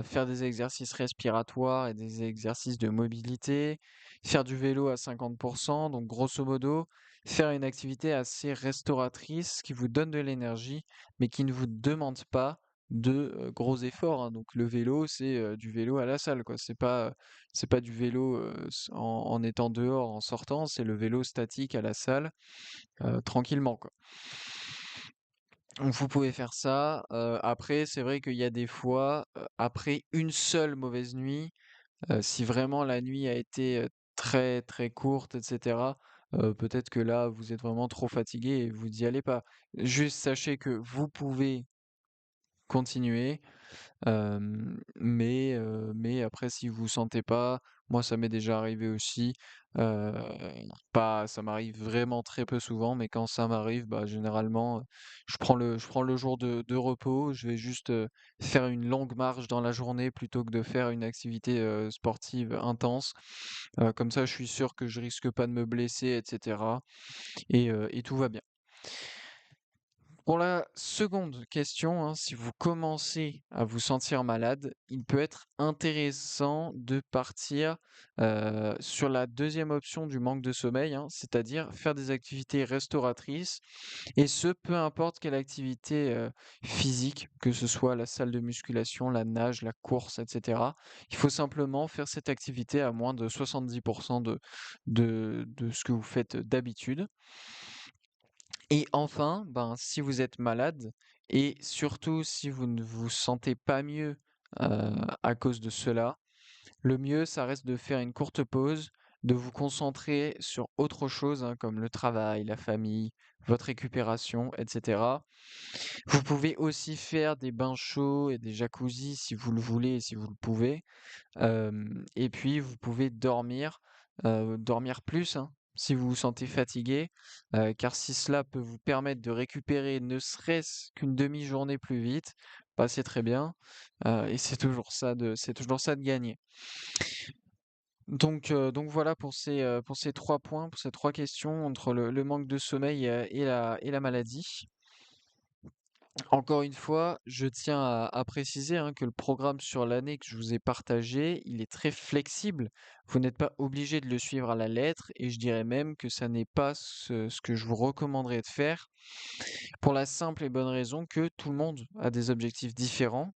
faire des exercices respiratoires et des exercices de mobilité, faire du vélo à 50, donc grosso modo, faire une activité assez restauratrice qui vous donne de l'énergie, mais qui ne vous demande pas de gros efforts, hein. Donc le vélo, c'est du vélo à la salle, quoi. C'est pas du vélo en étant dehors, en sortant, c'est le vélo statique à la salle, tranquillement, quoi. Donc vous pouvez faire ça. Après, c'est vrai qu'il y a des fois, après une seule mauvaise nuit, si vraiment la nuit a été très très courte, etc., peut-être que là, vous êtes vraiment trop fatigué et vous n'y allez pas. Juste sachez que vous pouvez continuer. Mais après si vous sentez pas, moi ça m'est déjà arrivé aussi, heu, pas ça m'arrive vraiment très peu souvent, mais quand ça m'arrive, bah, généralement, je prends le jour de repos. Je vais juste, faire une longue marche dans la journée plutôt que de faire une activité, sportive intense. Comme ça, je suis sûr que je risque pas de me blesser et cetera et tout va bien. Pour la seconde question, hein, si vous commencez à vous sentir malade, il peut être intéressant de partir sur la deuxième option du manque de sommeil, hein, c'est-à-dire faire des activités restauratrices, et ce, peu importe quelle activité physique, que ce soit la salle de musculation, la nage, la course, etc. Il faut simplement faire cette activité à moins de 70% de ce que vous faites d'habitude. Et enfin, ben, si vous êtes malade et surtout si vous ne vous sentez pas mieux à cause de cela, le mieux, ça reste de faire une courte pause, de vous concentrer sur autre chose, hein, comme le travail, la famille, votre récupération, etc. Vous pouvez aussi faire des bains chauds et des jacuzzis si vous le voulez et si vous le pouvez. Et puis vous pouvez dormir, dormir plus, hein, si vous vous sentez fatigué, car si cela peut vous permettre de récupérer ne serait-ce qu'une demi-journée plus vite, bah, c'est très bien, et c'est toujours ça de gagner. Donc voilà pour ces 3 points, pour ces 3 questions entre le manque de sommeil, et la maladie. Encore une fois, je tiens à préciser, hein, que le programme sur l'année que je vous ai partagé, il est très flexible. Vous n'êtes pas obligé de le suivre à la lettre et je dirais même que ça n'est pas ce que je vous recommanderais de faire pour la simple et bonne raison que tout le monde a des objectifs différents.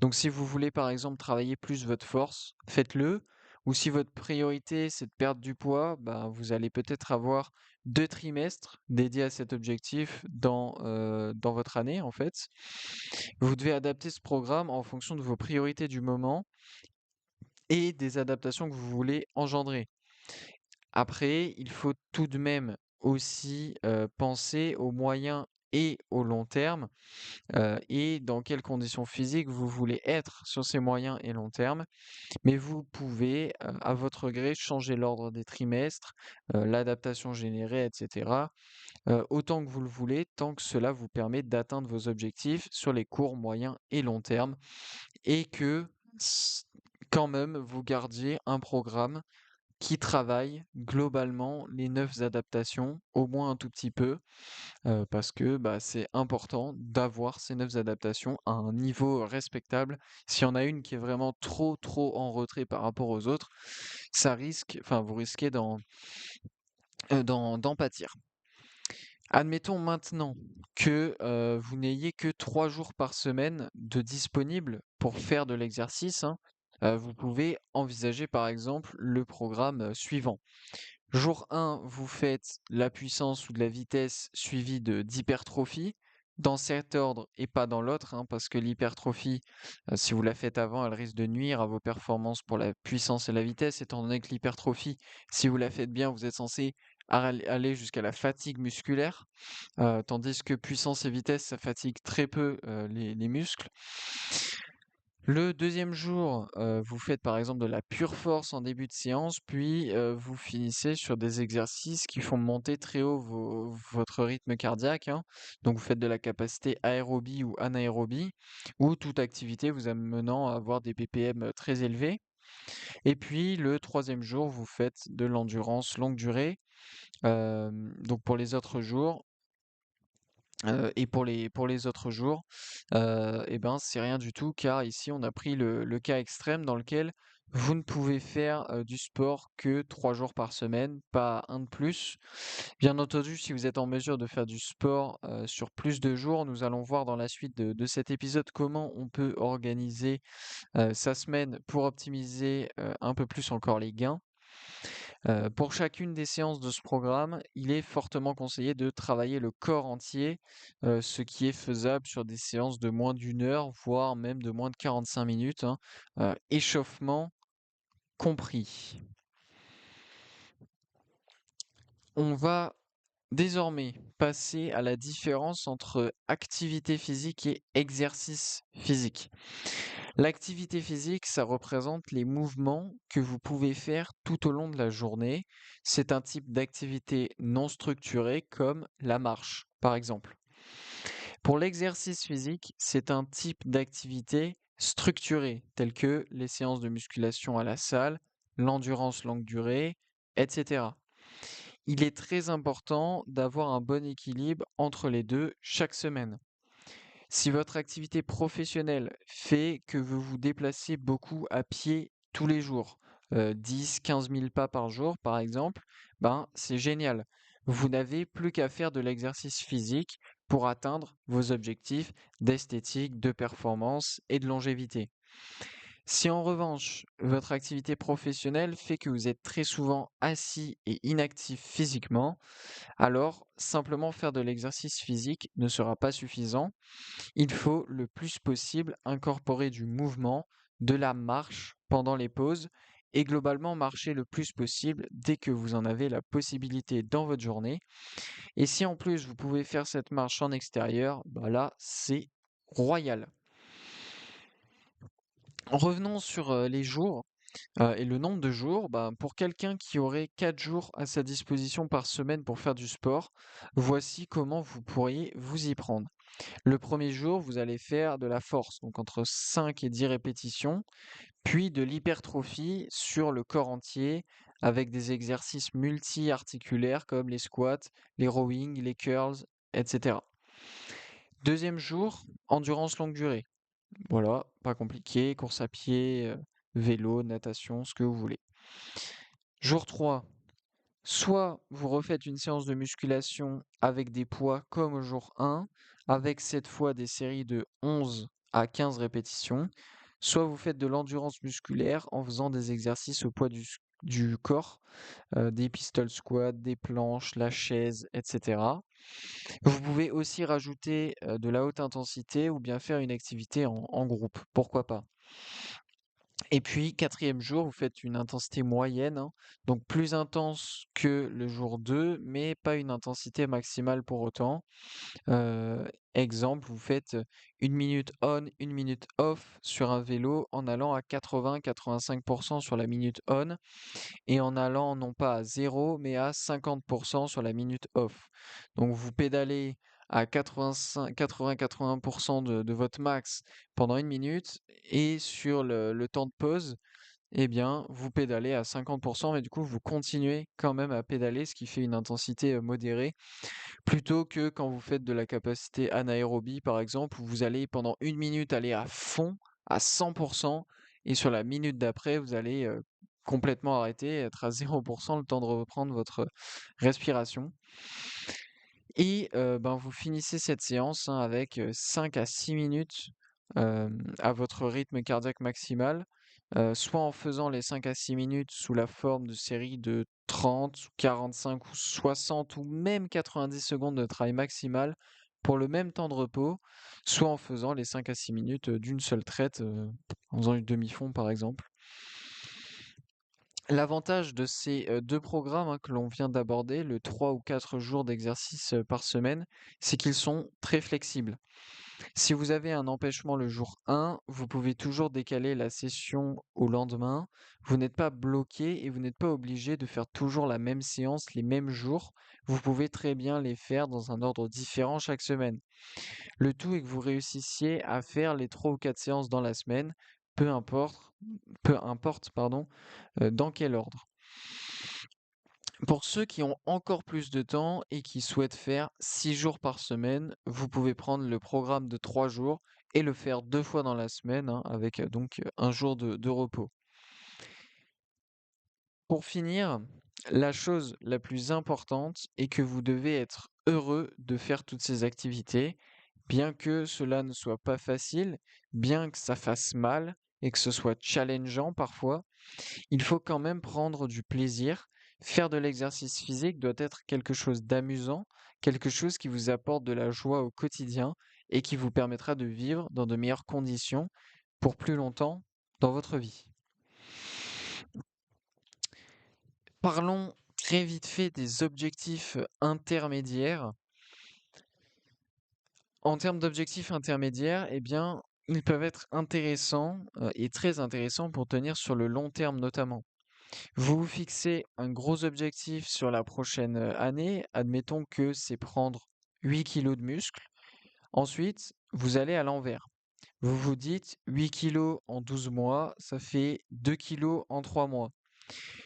Donc si vous voulez par exemple travailler plus votre force, faites-le. Ou si votre priorité c'est de perdre du poids, bah, vous allez peut-être avoir 2 trimestres dédiés à cet objectif dans votre année en fait. Vous devez adapter ce programme en fonction de vos priorités du moment et des adaptations que vous voulez engendrer. Après, il faut tout de même aussi penser au moyen et au long terme, et dans quelles conditions physiques vous voulez être sur ces moyens et long terme. Mais vous pouvez, à votre gré, changer l'ordre des trimestres, l'adaptation générée, etc., autant que vous le voulez, tant que cela vous permet d'atteindre vos objectifs sur les courts, moyens et long terme, et que s- quand même vous gardiez un programme qui travaille globalement les 9 adaptations, au moins un tout petit peu, parce que bah, c'est important d'avoir ces 9 adaptations à un niveau respectable. S'il y en a une qui est vraiment trop en retrait par rapport aux autres, vous risquez d'en pâtir. Admettons maintenant que vous n'ayez que 3 jours par semaine de disponibles pour faire de l'exercice, hein. Vous pouvez envisager par exemple le programme suivant. Jour 1, vous faites la puissance ou de la vitesse suivie d'hypertrophie, dans cet ordre et pas dans l'autre, hein, parce que l'hypertrophie, si vous la faites avant, elle risque de nuire à vos performances pour la puissance et la vitesse, étant donné que l'hypertrophie, si vous la faites bien, vous êtes censé aller jusqu'à la fatigue musculaire, tandis que puissance et vitesse, ça fatigue très peu les muscles. Le deuxième jour, vous faites par exemple de la pure force en début de séance, puis vous finissez sur des exercices qui font monter très haut votre rythme cardiaque, hein. Donc vous faites de la capacité aérobie ou anaérobie, ou toute activité vous amenant à avoir des BPM très élevés. Et puis le troisième jour, vous faites de l'endurance longue durée. Donc pour les autres jours, et pour les autres jours, et ben, c'est rien du tout car ici on a pris le cas extrême dans lequel vous ne pouvez faire, du sport que 3 jours par semaine, pas un de plus. Bien entendu, si vous êtes en mesure de faire du sport, sur plus de jours, nous allons voir dans la suite de cet épisode comment on peut organiser, sa semaine pour optimiser, un peu plus encore les gains. Pour chacune des séances de ce programme, il est fortement conseillé de travailler le corps entier, ce qui est faisable sur des séances de moins d'une heure, voire même de moins de 45 minutes, hein, échauffement compris. On va désormais passer à la différence entre activité physique et exercice physique. L'activité physique, ça représente les mouvements que vous pouvez faire tout au long de la journée. C'est un type d'activité non structurée comme la marche, par exemple. Pour l'exercice physique, c'est un type d'activité structurée, telle que les séances de musculation à la salle, l'endurance longue durée, etc. Il est très important d'avoir un bon équilibre entre les deux chaque semaine. Si votre activité professionnelle fait que vous vous déplacez beaucoup à pied tous les jours, 10-15 000 pas par jour par exemple, ben c'est génial. Vous n'avez plus qu'à faire de l'exercice physique pour atteindre vos objectifs d'esthétique, de performance et de longévité. Si en revanche, votre activité professionnelle fait que vous êtes très souvent assis et inactif physiquement, alors simplement faire de l'exercice physique ne sera pas suffisant. Il faut le plus possible incorporer du mouvement, de la marche pendant les pauses et globalement marcher le plus possible dès que vous en avez la possibilité dans votre journée. Et si en plus vous pouvez faire cette marche en extérieur, bah là c'est royal. Revenons sur les jours et le nombre de jours. Bah, pour quelqu'un qui aurait 4 jours à sa disposition par semaine pour faire du sport, voici comment vous pourriez vous y prendre. Le premier jour, vous allez faire de la force, donc entre 5 et 10 répétitions, puis de l'hypertrophie sur le corps entier avec des exercices multi-articulaires comme les squats, les rowing, les curls, etc. Deuxième jour, endurance longue durée. Voilà, pas compliqué, course à pied, vélo, natation, ce que vous voulez. Jour 3, soit vous refaites une séance de musculation avec des poids comme au jour 1, avec cette fois des séries de 11 à 15 répétitions, soit vous faites de l'endurance musculaire en faisant des exercices au poids du corps, des pistol squats, des planches, la chaise, etc. Vous pouvez aussi rajouter de la haute intensité ou bien faire une activité en groupe, pourquoi pas. Et puis, quatrième jour, vous faites une intensité moyenne, hein, donc plus intense que le jour 2, mais pas une intensité maximale pour autant. Exemple, vous faites 1 minute on, 1 minute off sur un vélo en allant à 80-85% sur la minute on et en allant non pas à 0, mais à 50% sur la minute off. Donc vous pédalez à 80-80% de votre max pendant 1 minute et sur le temps de pause, eh bien, vous pédalez à 50%, mais du coup, vous continuez quand même à pédaler, ce qui fait une intensité modérée, plutôt que quand vous faites de la capacité anaérobie, par exemple, où vous allez pendant 1 minute aller à fond, à 100%, et sur la minute d'après, vous allez complètement arrêter, être à 0%, le temps de reprendre votre respiration. Et ben, vous finissez cette séance hein, avec 5 à 6 minutes à votre rythme cardiaque maximal, soit en faisant les 5 à 6 minutes sous la forme de séries de 30, 45 ou 60 ou même 90 secondes de travail maximal pour le même temps de repos, soit en faisant les 5 à 6 minutes d'une seule traite, en faisant une demi-fond par exemple. L'avantage de ces 2 programmes, hein, que l'on vient d'aborder, le 3 ou 4 jours d'exercice, par semaine, c'est qu'ils sont très flexibles. Si vous avez un empêchement le jour 1, vous pouvez toujours décaler la session au lendemain. Vous n'êtes pas bloqué et vous n'êtes pas obligé de faire toujours la même séance les mêmes jours. Vous pouvez très bien les faire dans un ordre différent chaque semaine. Le tout est que vous réussissiez à faire les 3 ou 4 séances dans la semaine, peu importe, dans quel ordre. Pour ceux qui ont encore plus de temps et qui souhaitent faire 6 jours par semaine, vous pouvez prendre le programme de 3 jours et le faire 2 fois dans la semaine, hein, avec un jour de repos. Pour finir, la chose la plus importante est que vous devez être heureux de faire toutes ces activités, bien que cela ne soit pas facile, bien que ça fasse mal et que ce soit challengeant parfois. Il faut quand même prendre du plaisir. Faire de l'exercice physique doit être quelque chose d'amusant, quelque chose qui vous apporte de la joie au quotidien et qui vous permettra de vivre dans de meilleures conditions pour plus longtemps dans votre vie. Parlons très vite fait des objectifs intermédiaires. En termes d'objectifs intermédiaires, eh bien, ils peuvent être intéressants et très intéressants pour tenir sur le long terme notamment. Vous vous fixez un gros objectif sur la prochaine année. Admettons que c'est prendre 8 kilos de muscle. Ensuite, vous allez à l'envers. Vous vous dites 8 kilos en 12 mois, ça fait 2 kilos en 3 mois.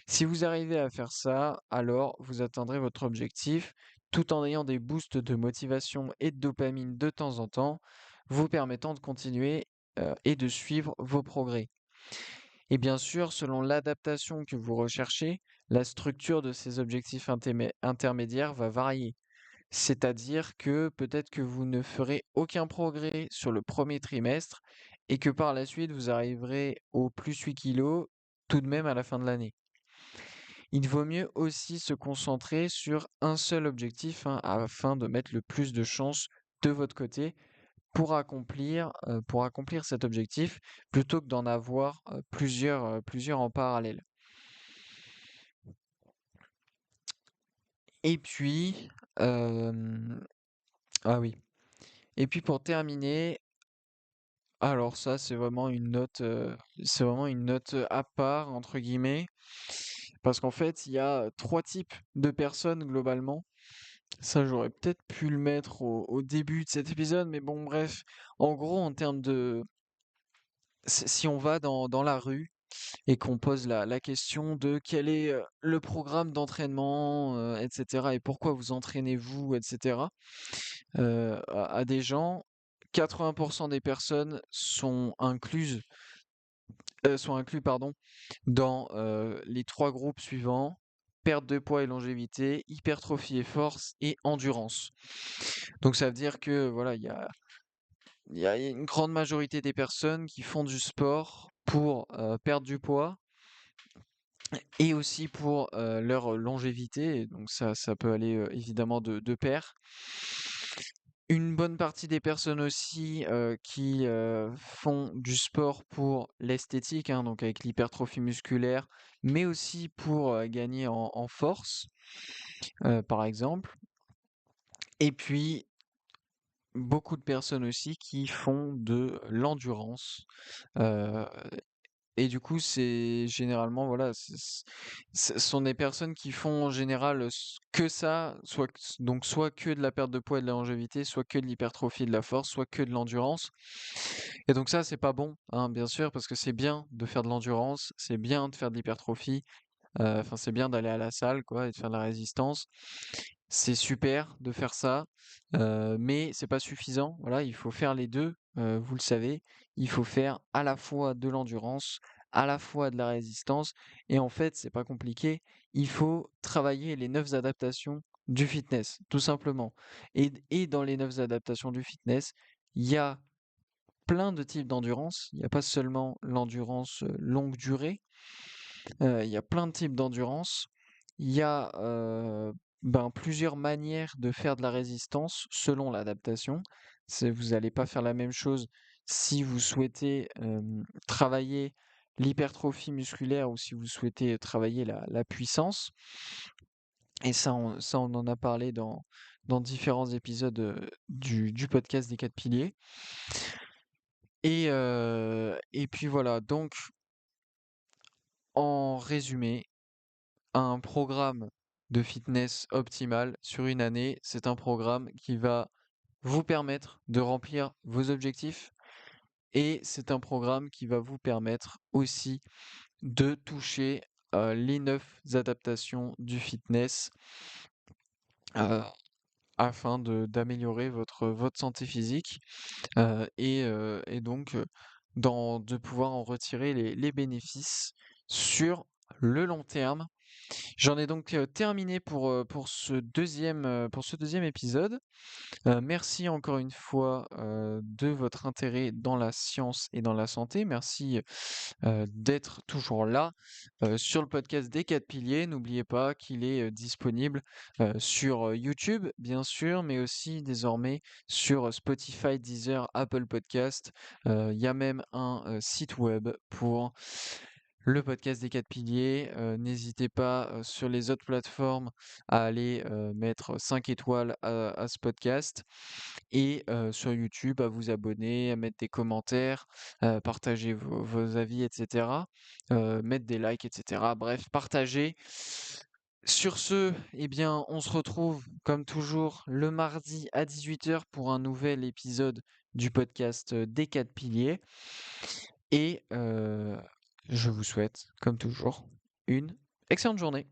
Si vous arrivez à faire ça, alors vous atteindrez votre objectif tout en ayant des boosts de motivation et de dopamine de temps en temps, vous permettant de continuer et de suivre vos progrès. Et bien sûr, selon l'adaptation que vous recherchez, la structure de ces objectifs intermédiaires va varier. C'est-à-dire que peut-être que vous ne ferez aucun progrès sur le premier trimestre et que par la suite, vous arriverez au plus 8 kilos tout de même à la fin de l'année. Il vaut mieux aussi se concentrer sur un seul objectif, hein, afin de mettre le plus de chances de votre côté pour accomplir cet objectif, plutôt que d'en avoir plusieurs en parallèle. Et puis, euh, ah oui. Et puis pour terminer, alors ça c'est vraiment une note à part entre guillemets, parce qu'en fait il y a trois types de personnes globalement. Ça j'aurais peut-être pu le mettre au début de cet épisode, mais bon bref. En gros en termes de, si on va dans la rue et qu'on pose la question de quel est le programme d'entraînement, etc., et pourquoi vous entraînez-vous, etc., à des gens, 80% des personnes sont inclus, pardon, dans les trois groupes suivants: perte de poids et longévité, hypertrophie et force, et endurance. Donc ça veut dire que voilà, il y a une grande majorité des personnes qui font du sport pour perdre du poids et aussi pour leur longévité, et donc ça peut aller évidemment de pair. Une bonne partie des personnes aussi qui font du sport pour l'esthétique, hein, donc avec l'hypertrophie musculaire, mais aussi pour gagner en force, par exemple. Et puis, beaucoup de personnes aussi qui font de l'endurance. euh, Et du coup, c'est généralement, voilà, ce sont des personnes qui font en général que ça, soit que de la perte de poids et de la longévité, soit que de l'hypertrophie et de la force, soit que de l'endurance. Et donc ça, c'est pas bon, hein, bien sûr, parce que c'est bien de faire de l'endurance, c'est bien de faire de l'hypertrophie, enfin, c'est bien d'aller à la salle, quoi, et de faire de la résistance. C'est super de faire ça, mais c'est pas suffisant. Voilà, il faut faire les deux, vous le savez. Il faut faire à la fois de l'endurance, à la fois de la résistance, et en fait, c'est pas compliqué. Il faut travailler les 9 adaptations du fitness, tout simplement. Et dans les 9 adaptations du fitness, il y a plein de types d'endurance. Il n'y a pas seulement l'endurance longue durée. Il y a plein de types d'endurance. Il y a plusieurs manières de faire de la résistance selon l'adaptation. Vous n'allez pas faire la même chose si vous souhaitez travailler l'hypertrophie musculaire ou si vous souhaitez travailler la puissance. Et ça, on en a parlé dans différents épisodes du podcast des 4 piliers. Et puis voilà, donc en résumé, un programme de fitness optimal sur une année, c'est un programme qui va vous permettre de remplir vos objectifs et c'est un programme qui va vous permettre aussi de toucher les 9 adaptations du fitness euh, afin d'améliorer votre santé physique et donc de pouvoir en retirer les bénéfices sur le long terme. J'en ai donc terminé pour ce deuxième épisode. Merci encore une fois de votre intérêt dans la science et dans la santé. Merci d'être toujours là sur le podcast des 4 piliers. N'oubliez pas qu'il est disponible sur YouTube, bien sûr, mais aussi désormais sur Spotify, Deezer, Apple Podcast. Il y a même un site web pour le podcast des 4 piliers. N'hésitez pas sur les autres plateformes à aller mettre 5 étoiles à ce podcast et sur YouTube à vous abonner, à mettre des commentaires, partager vos avis, etc. Mettre des likes, etc. Bref, partagez. Sur ce, eh bien, on se retrouve comme toujours le mardi à 18 h pour un nouvel épisode du podcast des 4 piliers. Et je vous souhaite, comme toujours, une excellente journée.